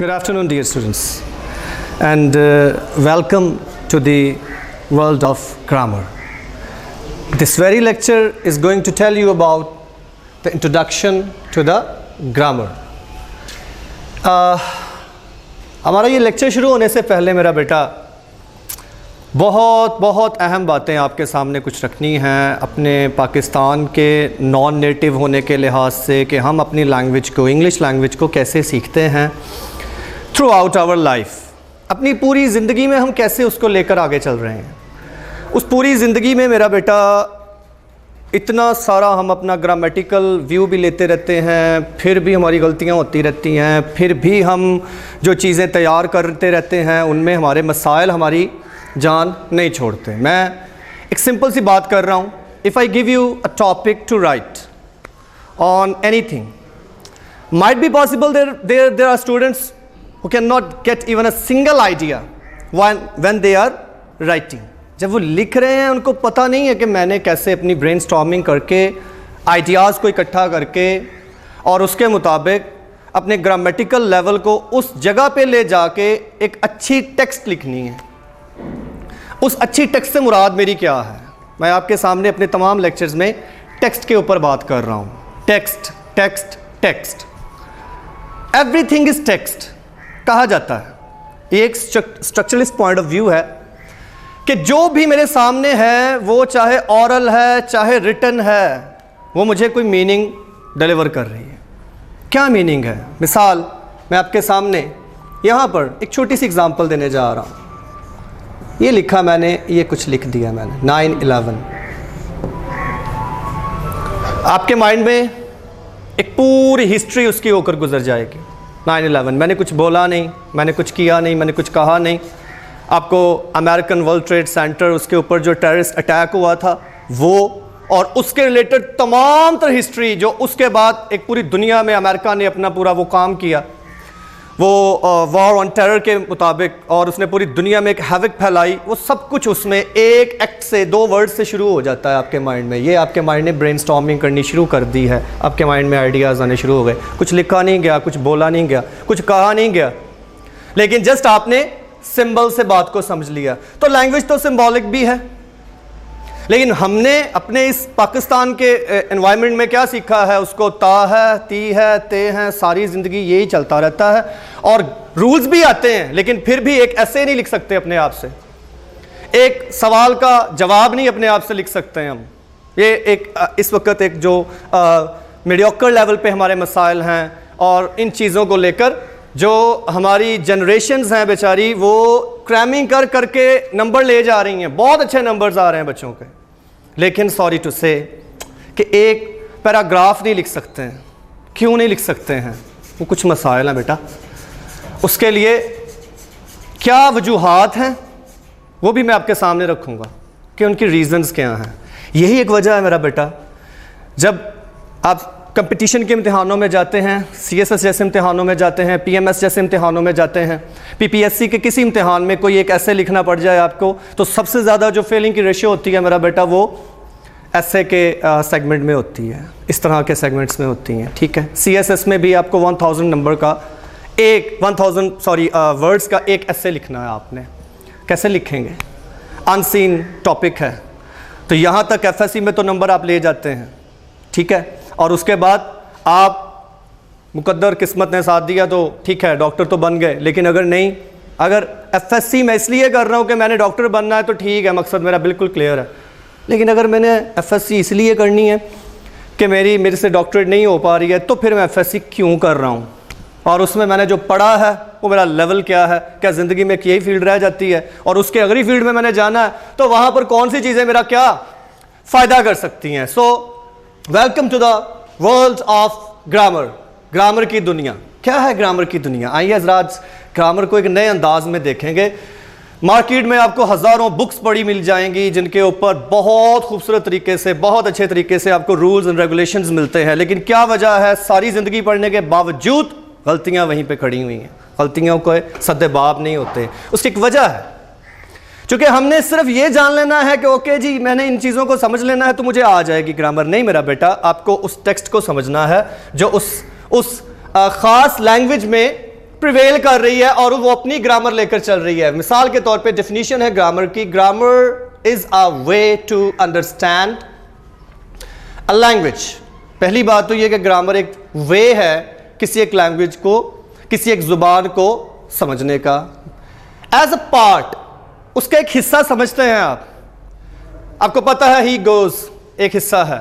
Good afternoon, dear students, and welcome to the world of grammar. This very lecture is going to tell you about the introduction to the grammar. हमारा ये lecture शुरू होने से पहले मेरा बेटा बहुत अहम बातें आपके सामने कुछ रखनी हैं अपने पाकिस्तान के नॉन नेटिव होने के लिहाज से कि हम अपनी लैंग्वेज को, इंग्लिश लैंग्वेज को कैसे सीखते हैं थ्रू आउट आवर लाइफ। अपनी पूरी ज़िंदगी में हम कैसे उसको लेकर आगे चल रहे हैं। उस पूरी ज़िंदगी में मेरा बेटा इतना सारा हम अपना ग्रामेटिकल व्यू भी लेते रहते हैं, फिर भी हमारी गलतियां होती रहती हैं, फिर भी हम जो चीज़ें तैयार करते रहते हैं उनमें हमारे मसाइल हमारी जान नहीं छोड़ते। मैं एक सिंपल सी बात कर रहा हूँ। If I give you a topic to write on anything, might be possible there are students who cannot get even a single idea when they are writing. जब वो लिख रहे हैं उनको पता नहीं है कि मैंने कैसे अपनी ब्रेनस्टॉर्मिंग करके आइडियाज़ को इकट्ठा करके और उसके मुताबिक अपने ग्रामेटिकल लेवल को उस जगह पे ले जाके एक अच्छी टेक्स्ट लिखनी है। उस अच्छी टेक्स्ट से मुराद मेरी क्या है? मैं आपके सामने अपने तमाम लेक्चर्स में टेक्स्ट के ऊपर बात कर रहा हूँ। Text text text, everything is text कहा जाता है। ये एक स्ट्रक्चरलिस्ट पॉइंट ऑफ व्यू है कि जो भी मेरे सामने है वो चाहे ऑरल है चाहे रिटन है, वो मुझे कोई मीनिंग डिलीवर कर रही है। क्या मीनिंग है? मिसाल मैं आपके सामने यहाँ पर एक छोटी सी एग्जांपल देने जा रहा हूँ। ये लिखा मैंने, ये कुछ लिख दिया मैंने 9/11। आपके माइंड में एक पूरी हिस्ट्री उसकी होकर गुजर जाएगी। 9/11 मैंने कुछ बोला नहीं, मैंने कुछ किया नहीं, मैंने कुछ कहा नहीं। आपको अमेरिकन वर्ल्ड ट्रेड सेंटर, उसके ऊपर जो टेररिस्ट अटैक हुआ था वो, और उसके रिलेटेड तमाम तरह हिस्ट्री जो उसके बाद एक पूरी दुनिया में अमेरिका ने अपना पूरा वो काम किया, वो वॉर ऑन टेरर के मुताबिक, और उसने पूरी दुनिया में एक हैवक फैलाई, वो सब कुछ उसमें एक एक्ट से, 2 वर्ड से शुरू हो जाता है आपके माइंड में। ये आपके माइंड ने ब्रेनस्टॉर्मिंग करनी शुरू कर दी है, आपके माइंड में आइडियाज़ आने शुरू हो गए। कुछ लिखा नहीं गया, कुछ बोला नहीं गया, कुछ कहा नहीं गया, लेकिन जस्ट आपने सिंबल से बात को समझ लिया। तो लैंग्वेज तो सिंबॉलिक भी है, लेकिन हमने अपने इस पाकिस्तान के एनवायरनमेंट में क्या सीखा है? उसको ता है, ती है, ते हैं, सारी ज़िंदगी यही चलता रहता है। और रूल्स भी आते हैं, लेकिन फिर भी एक ऐसे नहीं लिख सकते अपने आप से, एक सवाल का जवाब नहीं अपने आप से लिख सकते हैं हम। ये एक इस वक्त एक जो मीडियोकर लेवल पे हमारे मसाइल हैं, और इन चीज़ों को लेकर जो हमारी जनरेशन्स हैं बेचारी, वो क्रैमिंग कर करके नंबर ले जा रही हैं। बहुत अच्छे नंबर्स आ रहे हैं बच्चों के, लेकिन सॉरी टू से कि एक पैराग्राफ नहीं लिख सकते हैं। क्यों नहीं लिख सकते हैं? वो कुछ मसाइल हैं बेटा। उसके लिए क्या वजूहात हैं वो भी मैं आपके सामने रखूँगा कि उनकी रीज़न्स क्या हैं। यही एक वजह है मेरा बेटा, जब आप कंपटीशन के इम्तिहानों में जाते हैं, CSS जैसे इम्तिहानों में जाते हैं, PMS जैसे इम्तिहानों में जाते हैं, PPSC के किसी इम्तिहान में कोई एक ऐसे लिखना पड़ जाए आपको, तो सबसे ज़्यादा जो फेलिंग की रेशियो होती है मेरा बेटा वो ऐसे के सेगमेंट में होती है, इस तरह के सेगमेंट्स में होती हैं। ठीक है, CSS में भी आपको 1000 नंबर का एक 1000 वर्ड्स का एक ऐसे लिखना है आपने। कैसे लिखेंगे? अनसीन टॉपिक है, तो यहाँ तक FSC में तो नंबर आप ले जाते हैं। ठीक है, और उसके बाद आप मुकद्दर किस्मत ने साथ दिया तो ठीक है, डॉक्टर तो बन गए। लेकिन अगर नहीं, अगर FSC मैं इसलिए कर रहा हूँ कि मैंने डॉक्टर बनना है तो ठीक है, मकसद मेरा बिल्कुल क्लियर है। लेकिन अगर मैंने FSC इसलिए करनी है कि मेरे से डॉक्टरेट नहीं हो पा रही है, तो फिर मैं FSC क्यों कर रहा हूँ? और उसमें मैंने जो पढ़ा है वो मेरा लेवल क्या है? क्या ज़िंदगी में यही फील्ड रह जाती है? और उसके अगली फील्ड में मैंने जाना है तो वहाँ पर कौन सी चीज़ें मेरा क्या फ़ायदा कर सकती हैं? So welcome to the world of grammar. Grammar की दुनिया क्या है? ग्रामर की दुनिया, आइए आज ग्रामर को एक नए अंदाज में देखेंगे। मार्केट में आपको हज़ारों बुक्स पढ़ी मिल जाएंगी जिनके ऊपर बहुत खूबसूरत तरीके से, बहुत अच्छे तरीके से आपको रूल्स एंड रेगुलेशंस मिलते हैं, लेकिन क्या वजह है? सारी ज़िंदगी पढ़ने के बावजूद गलतियाँ वहीं पर खड़ी हुई हैं। गलतियों को सद्देबाब नहीं होते, उसकी एक वजह है। क्योंकि हमने सिर्फ ये जान लेना है कि ओके जी मैंने इन चीज़ों को समझ लेना है तो मुझे आ जाएगी ग्रामर। नहीं मेरा बेटा, आपको उस टेक्स्ट को समझना है जो उस ख़ास लैंग्वेज में प्रिवेल कर रही है और वो अपनी ग्रामर लेकर चल रही है। मिसाल के तौर पे डेफिनेशन है ग्रामर की, grammar is a way to understand a language. पहली बात तो ये कि ग्रामर एक वे है किसी एक लैंग्वेज को, किसी एक जुबान को समझने का। एज अ पार्ट, उसका एक हिस्सा समझते हैं आप। आपको पता है ही गोज एक हिस्सा है,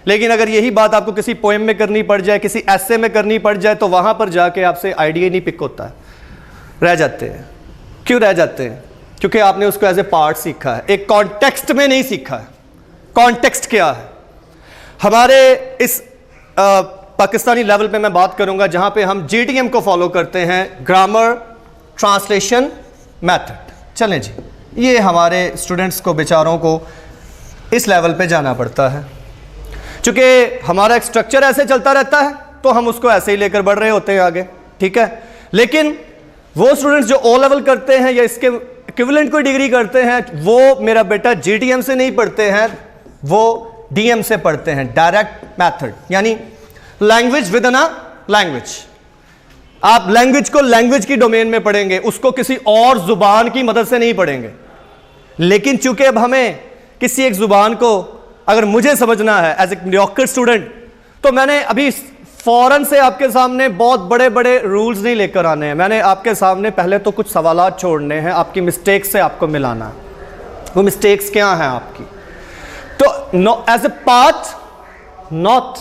लेकिन अगर यही बात आपको किसी पोएम में करनी पड़ जाए, किसी ऐसे में करनी पड़ जाए, तो वहां पर जाके आपसे आइडिया नहीं पिक होता है, रह जाते हैं। क्यों रह जाते हैं? क्योंकि आपने उसको एज ए पार्ट सीखा है, एक कॉन्टेक्स्ट में नहीं सीखा है। कॉन्टेक्स्ट क्या है? हमारे इस पाकिस्तानी लेवल पे मैं बात करूंगा जहां पे हम GTM को फॉलो करते हैं, ग्रामर ट्रांसलेशन मेथड। चलें जी, ये हमारे स्टूडेंट्स को, बेचारों को इस लेवल पे जाना पड़ता है। चूंकि हमारा एक स्ट्रक्चर ऐसे चलता रहता है तो हम उसको ऐसे ही लेकर बढ़ रहे होते हैं आगे, ठीक है। लेकिन वो स्टूडेंट्स जो O लेवल करते हैं या इसके इक्विवेलेंट कोई डिग्री करते हैं, वो मेरा बेटा GTM से नहीं पढ़ते हैं, वो DM से पढ़ते हैं, डायरेक्ट मेथड, यानी language with in a language. आप लैंग्वेज को लैंग्वेज की डोमेन में पढ़ेंगे, उसको किसी और जुबान की मदद से नहीं पढ़ेंगे। लेकिन चूंकि अब हमें किसी एक जुबान को अगर मुझे समझना है एज ए मीडियोकर स्टूडेंट, तो मैंने अभी फौरन से आपके सामने बहुत बड़े बड़े रूल्स नहीं लेकर आने हैं। मैंने आपके सामने पहले तो कुछ सवालात छोड़ने हैं, आपकी मिस्टेक्स से आपको मिलाना है। वो मिस्टेक्स क्या हैं आपकी? तो no as a part, not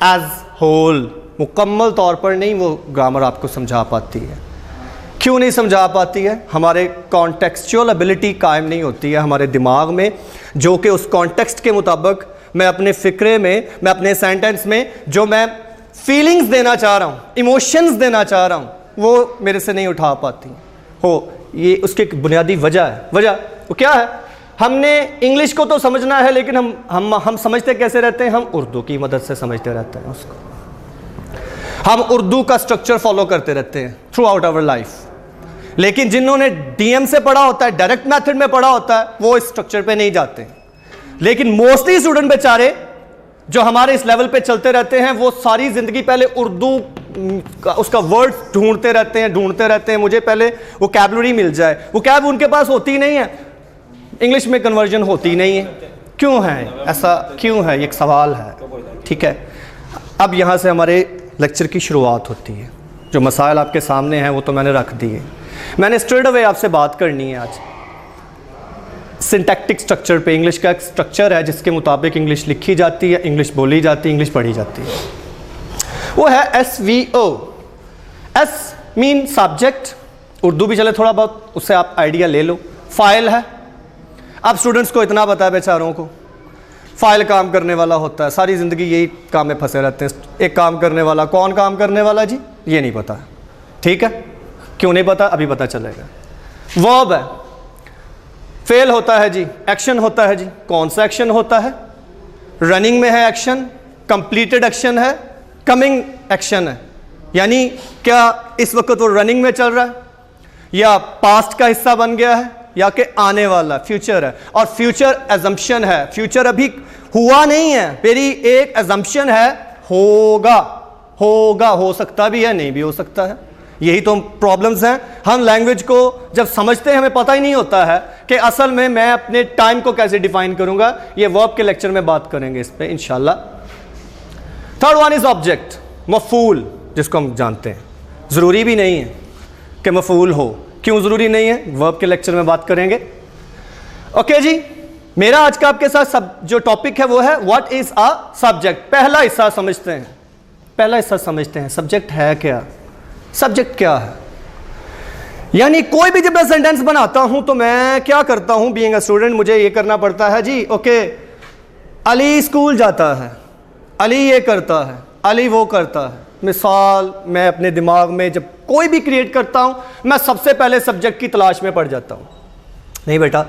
as whole, मुकम्मल तौर पर नहीं वो ग्रामर आपको समझा पाती है। क्यों नहीं समझा पाती है? हमारे कॉन्टेक्सचुअल एबिलिटी कायम नहीं होती है हमारे दिमाग में, जो कि उस कॉन्टेक्स्ट के मुताबिक मैं अपने फिक्रे में, मैं अपने सेंटेंस में जो मैं फीलिंग्स देना चाह रहा हूँ, इमोशंस देना चाह रहा हूँ, वो मेरे से नहीं उठा पाती हो। ये उसकी एक बुनियादी वजह है। वजह वो क्या है? हमने इंग्लिश को तो समझना है, लेकिन हम समझते कैसे रहते हैं? हम उर्दू की मदद से समझते रहते हैं उसको। हम उर्दू का स्ट्रक्चर फॉलो करते रहते हैं थ्रू आउट आवर लाइफ। लेकिन जिन्होंने DM से पढ़ा होता है, डायरेक्ट मेथड में पढ़ा होता है, वो इस स्ट्रक्चर पे नहीं जाते। लेकिन मोस्टली स्टूडेंट बेचारे जो हमारे इस लेवल पे चलते रहते हैं, वो सारी जिंदगी पहले उर्दू का उसका वर्ड ढूंढते रहते हैं। मुझे पहले वोकैबुलरी मिल जाए। वोकैब उनके पास होती नहीं है, इंग्लिश में कन्वर्जन होती नहीं है। क्यों है ऐसा? क्यों है? ये एक सवाल है, ठीक है। अब यहाँ से हमारे लेक्चर की शुरुआत होती है। जो मसाइल आपके सामने हैं वो तो मैंने रख दिए। मैंने स्ट्रेट अवे आपसे बात करनी है आज सिंटैक्टिक स्ट्रक्चर पे। इंग्लिश का एक स्ट्रक्चर है जिसके मुताबिक इंग्लिश लिखी जाती है, इंग्लिश बोली जाती है, इंग्लिश पढ़ी जाती है। वो है SVO। S mean subject, Urdu भी चले थोड़ा बहुत, उससे आप आइडिया ले लो। फाइल है। अब स्टूडेंट्स को इतना पता है बेचारों को, फाइल काम करने वाला होता है, सारी ज़िंदगी यही काम में फंसे रहते हैं। एक काम करने वाला, कौन काम करने वाला जी? ये नहीं पता, ठीक है। क्यों नहीं पता? अभी पता चलेगा। वर्ब है, फेल होता है जी, एक्शन होता है जी। कौन सा एक्शन होता है? रनिंग में है एक्शन, कंप्लीटेड एक्शन है, कमिंग एक्शन है। यानी क्या इस वक्त वो रनिंग में चल रहा है, या पास्ट का हिस्सा बन गया है, या कि आने वाला फ्यूचर है। और फ्यूचर एजम्पशन है, फ्यूचर अभी हुआ नहीं है, मेरी एक एजम्पशन है होगा। हो सकता भी है, नहीं भी हो सकता है। यही तो प्रॉब्लम्स हैं। हम लैंग्वेज को जब समझते हैं हमें पता ही नहीं होता है कि असल में मैं अपने टाइम को कैसे डिफाइन करूंगा। ये वर्ब के लेक्चर में बात करेंगे इस पे इंशाल्लाह। थर्ड वन इज ऑब्जेक्ट, मफूल, जिसको हम जानते हैं। ज़रूरी भी नहीं है कि मफूल हो। क्यों ज़रूरी नहीं है? वर्ब के लेक्चर में बात करेंगे। ओके जी, मेरा आज का आपके साथ जो टॉपिक है वो है व्हाट इज अ सब्जेक्ट। पहला हिस्सा समझते हैं, सब्जेक्ट है क्या? सब्जेक्ट क्या है? यानी कोई भी जब मैं सेंटेंस बनाता हूं तो मैं क्या करता हूं? बीइंग अ स्टूडेंट मुझे ये करना पड़ता है जी, ओके, अली स्कूल जाता है, अली ये करता है, अली वो करता है। मिसाल मैं अपने दिमाग में जब कोई भी क्रिएट करता हूं, मैं सबसे पहले सब्जेक्ट की तलाश में पड़ जाता हूं। नहीं बेटा,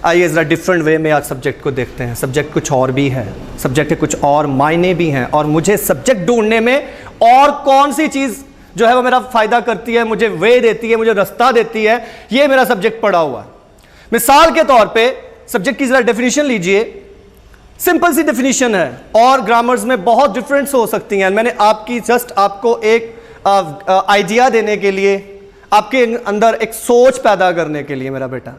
आइए ज़रा डिफरेंट वे में आज सब्जेक्ट को देखते हैं। सब्जेक्ट कुछ और भी है, सब्जेक्ट के कुछ और मायने भी हैं, और मुझे सब्जेक्ट ढूंढने में और कौन सी चीज़ जो है वो मेरा फ़ायदा करती है, मुझे वे देती है, मुझे रास्ता देती है, ये मेरा सब्जेक्ट पढ़ा हुआ है। मिसाल के तौर पे सब्जेक्ट की ज़रा डेफिनेशन लीजिए। सिंपल सी डेफिनेशन है और ग्रामर्स में बहुत डिफरेंस हो सकती हैं। मैंने आपको एक आइडिया देने के लिए, आपके अंदर एक सोच पैदा करने के लिए मेरा बेटा,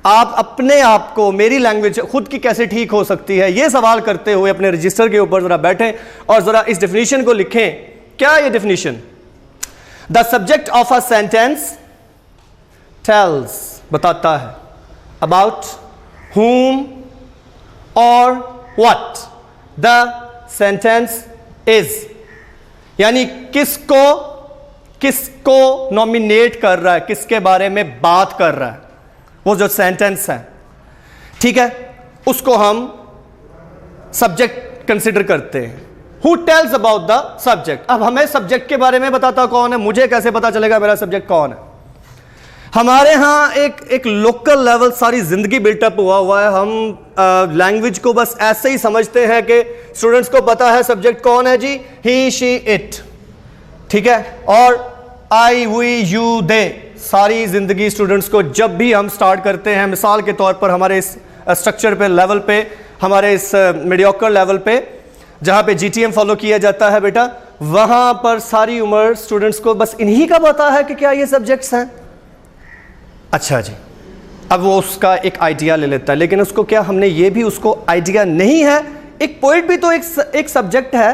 आप अपने आप को मेरी लैंग्वेज खुद की कैसे ठीक हो सकती है ये सवाल करते हुए अपने रजिस्टर के ऊपर जरा बैठें और जरा इस डेफिनेशन को लिखें। क्या ये definition? The subject of a sentence tells, बताता है, अबाउट whom और what the sentence is, यानी किसको नॉमिनेट कर रहा है, किसके बारे में बात कर रहा है, वो जो सेंटेंस है, ठीक है, उसको हम सब्जेक्ट कंसिडर करते हैं। Who tells about the subject? अब हमें सब्जेक्ट के बारे में बताता कौन है? मुझे कैसे पता चलेगा मेरा सब्जेक्ट कौन है? हमारे यहाँ एक लोकल लेवल सारी जिंदगी बिल्टअप हुआ है। हम लैंग्वेज को बस ऐसे ही समझते हैं कि स्टूडेंट्स को पता है सब्जेक्ट कौन है जी, ही शी इट, ठीक है, और आई वी यू दे। सारी जिंदगी स्टूडेंट्स को जब भी हम स्टार्ट करते हैं, मिसाल के तौर पर हमारे इस स्ट्रक्चर पे, लेवल पे, हमारे इस मीडियोकर लेवल पे जहाँ पे जीटीएम फॉलो किया जाता है बेटा, वहाँ पर सारी उम्र स्टूडेंट्स को बस इन्हीं का पता है कि क्या ये सब्जेक्ट्स हैं। अच्छा जी, अब वो उसका एक आइडिया ले लेता है, लेकिन उसको क्या हमने ये भी उसको आइडिया नहीं है। एक पोइट भी तो एक सब्जेक्ट है,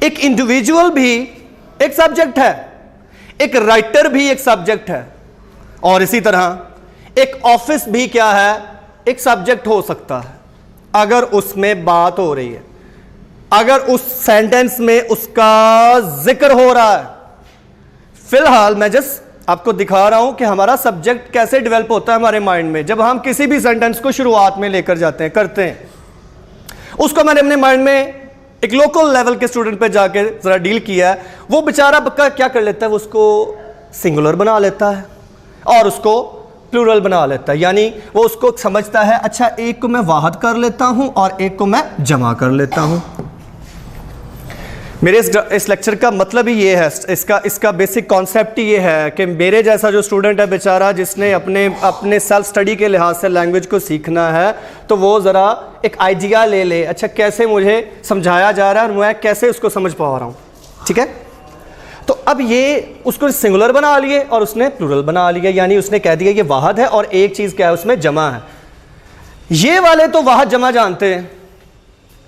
एक इंडिविजुअल भी एक सब्जेक्ट है, एक राइटर भी एक सब्जेक्ट है, और इसी तरह एक ऑफिस भी क्या है, एक सब्जेक्ट हो सकता है अगर उसमें बात हो रही है, अगर उस सेंटेंस में उसका जिक्र हो रहा है। फिलहाल मैं जस्ट आपको दिखा रहा हूं कि हमारा सब्जेक्ट कैसे डेवलप होता है हमारे माइंड में जब हम किसी भी सेंटेंस को शुरुआत में लेकर जाते हैं, करते हैं। उसको मैंने अपने माइंड में एक लोकल लेवल के स्टूडेंट पे जाके जरा डील किया है। वो बेचारा बक्का क्या कर लेता है, वो उसको सिंगुलर बना लेता है और उसको प्लूरल बना लेता है, यानी वो उसको समझता है अच्छा एक को मैं वाहद कर लेता हूं और एक को मैं जमा कर लेता हूं। मेरे इस लेक्चर का मतलब ही ये है, इसका बेसिक कॉन्सेप्ट ही ये है कि मेरे जैसा जो स्टूडेंट है बेचारा, जिसने अपने सेल्फ स्टडी के लिहाज से लैंग्वेज को सीखना है, तो वो ज़रा एक आइडिया ले ले, अच्छा कैसे मुझे समझाया जा रहा है और मैं कैसे उसको समझ पा रहा हूँ, ठीक है। तो अब ये उसको सिंगुलर बना लिए और उसने प्लूरल बना लिया, यानी उसने कह दिया ये वाहद है और एक चीज़ क्या है उसमें जमा है। ये वाले तो वाहद जमा जानते हैं,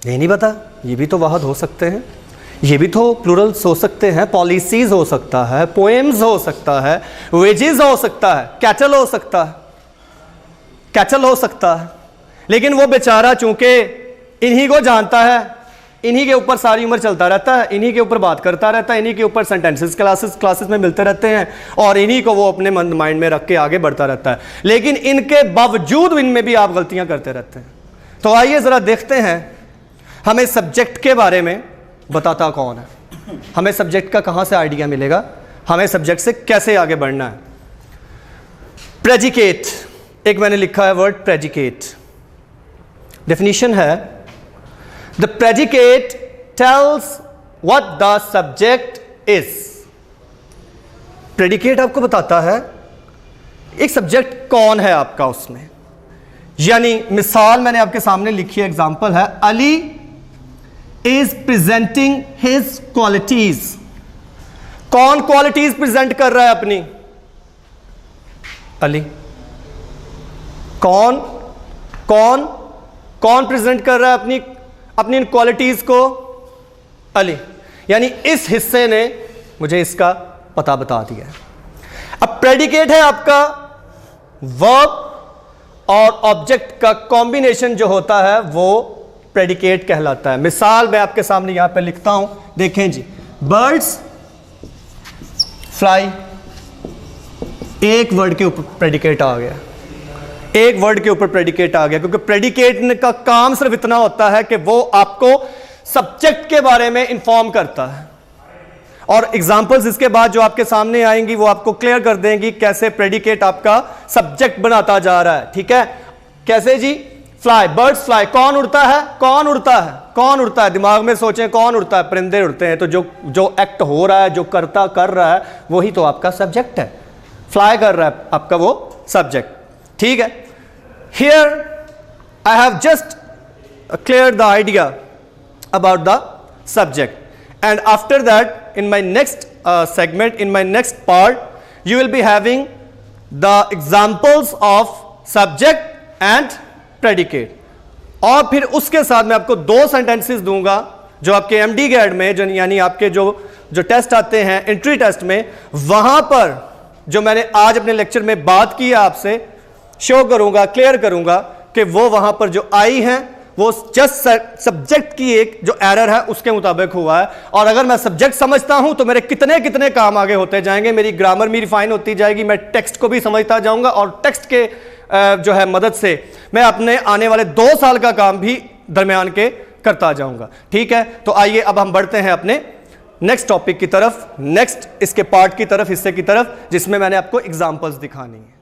ये नहीं पता ये भी तो वाहद हो सकते हैं, ये भी तो प्लूरल्स हो सकते हैं, पॉलिसीज हो सकता है, पोएम्स हो सकता है, वेजेस हो सकता है, कैटल हो सकता है, कैटल हो सकता है। लेकिन वो बेचारा चूंकि इन्हीं को जानता है, इन्हीं के ऊपर सारी उम्र चलता रहता है, इन्हीं के ऊपर बात करता रहता है, इन्हीं के ऊपर सेंटेंसेस क्लासेस में मिलते रहते हैं और इन्हीं को वो अपने माइंड में रख के आगे बढ़ता रहता है। लेकिन इनके बावजूद इनमें भी आप गलतियां करते रहते हैं। तो आइए ज़रा देखते हैं हमें सब्जेक्ट के बारे में बताता कौन है, हमें सब्जेक्ट का कहां से आइडिया मिलेगा, हमें सब्जेक्ट से कैसे आगे बढ़ना है। प्रेडिकेट, एक मैंने लिखा है वर्ड प्रेडिकेट, डेफिनेशन है the predicate tells what the subject is. Predicate आपको बताता है एक सब्जेक्ट कौन है आपका उसमें, यानी मिसाल मैंने आपके सामने लिखी है, एग्जांपल है Ali is presenting his qualities। कौन क्वालिटीज प्रेजेंट कर रहा है अपनी? अली। कौन कौन कौन प्रेजेंट कर रहा है अपनी इन क्वालिटीज को? अली। यानी इस हिस्से ने मुझे इसका पता बता दिया। अब प्रेडिकेट है आपका वर्ब और ऑब्जेक्ट का कॉम्बिनेशन जो होता है वो प्रेडिकेट कहलाता है। मिसाल मैं आपके सामने यहां पे लिखता हूं, देखें जी, बर्ड्स फ्लाई, एक वर्ड के ऊपर प्रेडिकेट आ गया, एक वर्ड के ऊपर प्रेडिकेट आ गया, क्योंकि प्रेडिकेट का काम सिर्फ इतना होता है कि वो आपको सब्जेक्ट के बारे में इंफॉर्म करता है। और एग्जांपल्स इसके बाद जो आपके सामने आएंगी वो आपको क्लियर कर देंगी कैसे प्रेडिकेट आपका सब्जेक्ट बनाता जा रहा है, ठीक है। कैसे जी? फ्लाई, बर्ड्स फ्लाई, कौन उड़ता है? कौन उड़ता है? कौन उड़ता है? दिमाग में सोचें कौन उड़ता है? परिंदे उड़ते हैं। तो जो एक्ट हो रहा है, जो कर रहा है, वही तो आपका सब्जेक्ट है। फ्लाई कर रहा है आपका वो सब्जेक्ट, ठीक है। Here I have just clear the idea about the subject and after that in my next segment, in my next part, you will be having the examples of subject and predicate. और फिर उसके साथ मैं आपको 2 sentences दूंगा जो आपके MD grade में, जो यानी आपके जो टेस्ट आते हैं एंट्री टेस्ट में, वहां पर जो मैंने आज अपने लेक्चर में बात की है आपसे शो करूंगा, क्लियर करूंगा कि वो वहां पर जो आई है वो जस्ट सब्जेक्ट की एक जो एरर है उसके मुताबिक हुआ है। और अगर मैं सब्जेक्ट समझता हूं तो मेरे कितने कितने काम आगे होते जाएंगे, मेरी ग्रामर भी रिफाइन होती जाएगी, मैं टेक्स्ट को भी समझता जाऊंगा और टेक्स्ट के जो है मदद से मैं अपने आने वाले 2 साल का काम भी दरमियान के करता जाऊंगा। ठीक है, तो आइए अब हम बढ़ते हैं अपने नेक्स्ट टॉपिक की तरफ, नेक्स्ट इसके पार्ट की तरफ, हिस्से की तरफ, जिसमें मैंने आपको एग्जांपल्स दिखानी है।